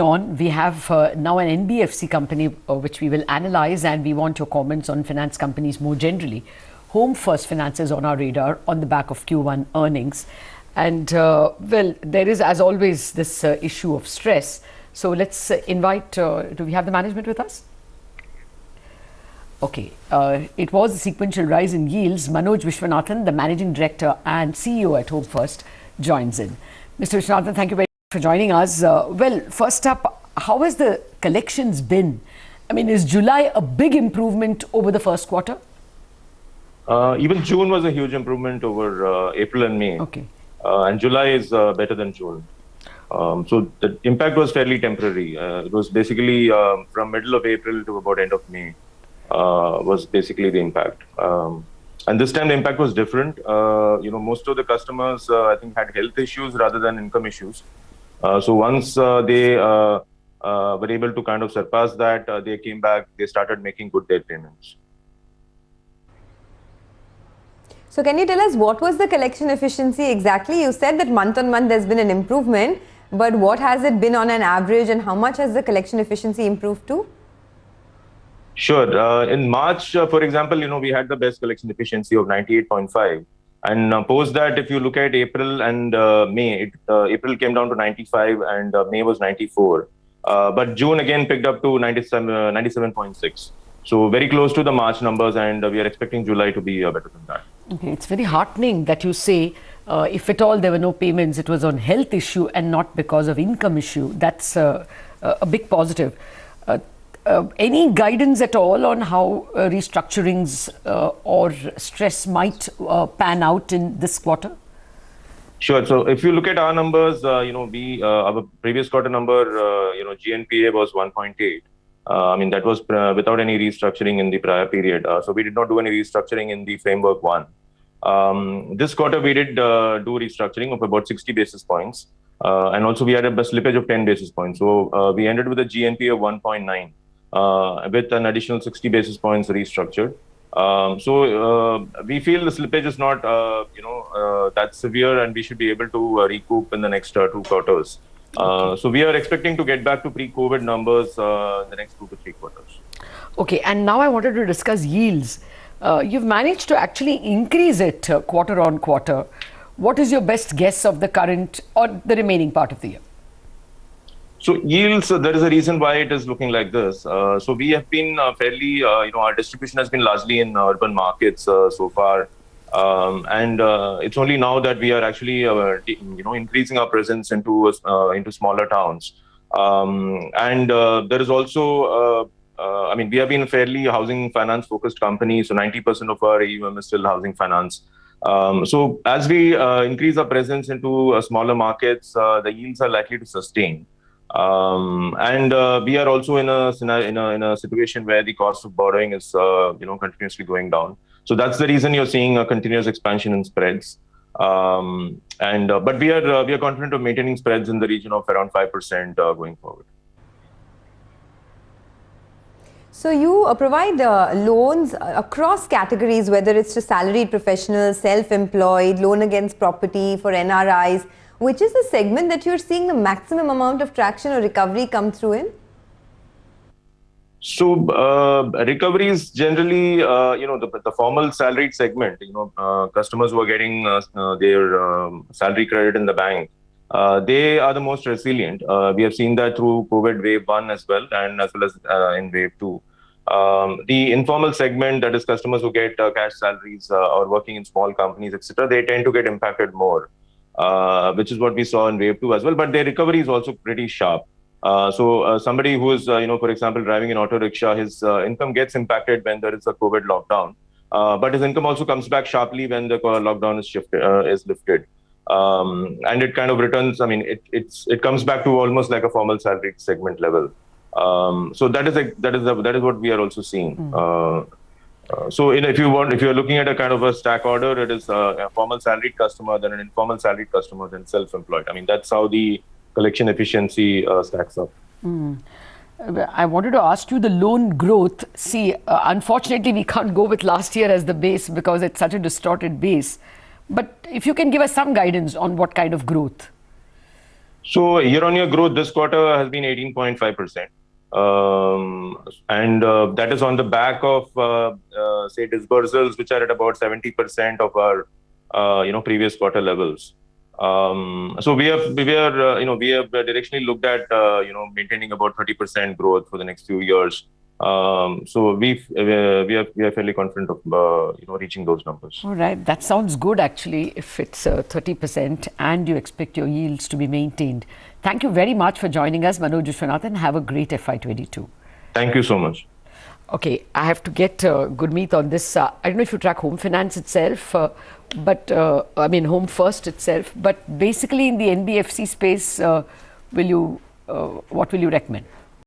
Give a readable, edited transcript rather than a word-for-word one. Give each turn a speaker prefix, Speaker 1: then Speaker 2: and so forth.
Speaker 1: On, we have now an NBFC company which we will analyze, and we want your comments on finance companies more generally. Home First Finance is on our radar on the back of Q1 earnings. And well, there is, as always, this issue of stress. So let's invite, do we have the management with us? Okay, it was a sequential rise in yields. Manoj Vishwanathan, the Managing Director and CEO at Home First, joins in. Mr. Vishwanathan, thank you very much for joining us. Well, first up, how has the collections been? I mean, is July a big improvement over the first quarter?
Speaker 2: Even June was a huge improvement over April and May.
Speaker 1: Okay.
Speaker 2: And July is better than June. So the impact was fairly temporary. It was basically from middle of April to about end of May was basically the impact. And this time the impact was different. Most of the customers, I think, had health issues rather than income issues. So once they were able to kind of surpass that, they came back, they started making good debt payments.
Speaker 3: So can you tell us what was the collection efficiency exactly? You said that month on month there's been an improvement, but what has it been on an average and how much has the collection efficiency improved to?
Speaker 2: Sure. In March, for example, we had the best collection efficiency of 98.5. And post that, if you look at April and May, April came down to 95 and May was 94. But June again picked up to 97.6. So very close to the March numbers, and we are expecting July to be better than that.
Speaker 1: Okay, it's very heartening that you say if at all there were no payments, it was on health issue and not because of income issue. That's a big positive. Any guidance at all on how restructurings or stress might pan out in this quarter?
Speaker 2: Sure. So if you look at our numbers, our previous quarter number, GNPA was 1.8. I mean, that was without any restructuring in the prior period. So we did not do any restructuring in the framework one. This quarter, we did do restructuring of about 60 basis points. And also we had a slippage of 10 basis points. So we ended with a GNPA of 1.9. With an additional 60 basis points restructured. So we feel the slippage is not, that severe, and we should be able to recoup in the next 2 quarters. So we are expecting to get back to pre-COVID numbers in the next 2 to 3 quarters.
Speaker 1: Okay, and now I wanted to discuss yields. You've managed to actually increase it quarter on quarter. What is your best guess of the current or the remaining part of the year?
Speaker 2: So yields, there is a reason why it is looking like this. So we have been fairly, our distribution has been largely in urban markets so far. And it's only now that we are actually, increasing our presence into smaller towns. And there is also, we have been a fairly housing finance focused company. So 90% of our AUM is still housing finance. So as we increase our presence into smaller markets, the yields are likely to sustain. And we are also in a situation where the cost of borrowing is continuously going down. So that's the reason you're seeing a continuous expansion in spreads. But we are confident of maintaining spreads in the region of around 5% going forward.
Speaker 3: So you provide loans across categories, whether it's to salaried professionals, self-employed, loan against property for NRIs. Which is the segment that you're seeing the maximum amount of traction or recovery come through in?
Speaker 2: So recoveries generally, the formal salaried segment, customers who are getting their salary credit in the bank, they are the most resilient. We have seen that through COVID wave 1 as well, and as well as in wave 2. The informal segment, that is customers who get cash salaries or working in small companies, etc., they tend to get impacted more. Which is what we saw in wave 2 as well, but their recovery is also pretty sharp. So somebody who is, for example, driving an auto rickshaw, his income gets impacted when there is a COVID lockdown, but his income also comes back sharply when the lockdown is lifted, and it kind of returns. I mean, it comes back to almost like a formal salaried segment level. So that is what we are also seeing. So if you're looking at a kind of a stack order, it is a formal salaried customer, then an informal salaried customer, then self-employed. I mean, that's how the collection efficiency stacks up.
Speaker 1: I wanted to ask you the loan growth. See, unfortunately, we can't go with last year as the base because it's such a distorted base. But if you can give us some guidance on what kind of growth.
Speaker 2: So year-on-year growth this quarter has been 18.5%. And that is on the back of, say, disbursals, which are at about 70% of our, previous quarter levels. So we have directionally looked at, maintaining about 30% growth for the next few years. So we are fairly confident of, reaching those numbers.
Speaker 1: All right, that sounds good actually, if it's 30% and you expect your yields to be maintained. Thank you very much for joining us, Manoj Vishwanathan. Have a great FY22.
Speaker 2: Thank you so much.
Speaker 1: Okay, I have to get Gurmeet on this. I don't know if you track Home Finance itself, but Home First itself. But basically, in the NBFC space, what will you recommend?